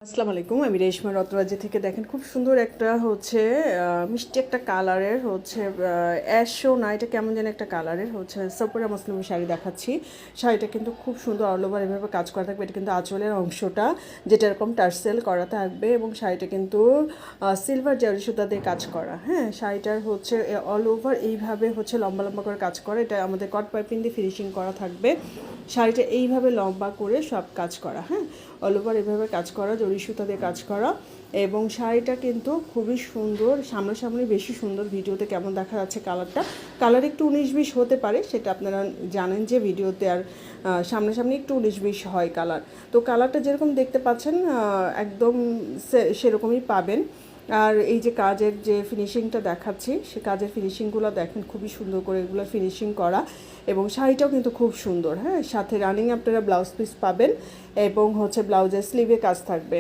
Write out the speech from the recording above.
আসসালামু আলাইকুম, আমি রেশমা রত্রাজি থেকে। দেখেন খুব সুন্দর একটা মিষ্টি একটা কালারের অ্যাশও না, এটা কেমন যেন একটা কালারের সাপুরা মুসলিমি শাড়ি দেখাচ্ছি। শাড়িটা কিন্তু খুব সুন্দর, অল ওভার এভাবে কাজ করা থাকবে। এটা কিন্তু আঁচলের অংশটা যেটা এরকম টার্সেল করা থাকবে এবং শাড়িটা কিন্তু সিলভার জারি সুতা দিয়ে কাজ করা। হ্যাঁ, শাড়িটার অল ওভার এইভাবে লম্বা লম্বা করে কাজ করা। এটা আমাদের কট পাইপিং দিয়ে ফিনিশিং করা থাকবে। শাড়িটা এইভাবে লম্বা করে সব কাজ করা, হ্যাঁ, অল ওভার এভাবে কাজ করা, জরি সুতা দিয়ে কাজ করা। এবং শাড়িটা কিন্তু খুবই সুন্দর, সামনাসামনি বেশি সুন্দর। ভিডিওতে কেমন দেখা যাচ্ছে কালার একটু 19-20 হতে পারে, সেটা আপনারা জানেন যে ভিডিওতে আর সামনাসামনি একটু 19-20 হয় কালার। তো কালারটা যেরকম দেখতে পাচ্ছেন একদম সেরকমই পাবেন। আর এই যে কাজের যে ফিনিশিংটা দেখাচ্ছি, সে কাজের ফিনিশিংগুলো দেখেন, খুবই সুন্দর করে এগুলো ফিনিশিং করা। এবং শাড়িটাও কিন্তু খুব সুন্দর। হ্যাঁ, সাথে রানিং আপনারা ব্লাউজ পিস পাবেন এবং ব্লাউজের স্লিভে কাজ থাকবে।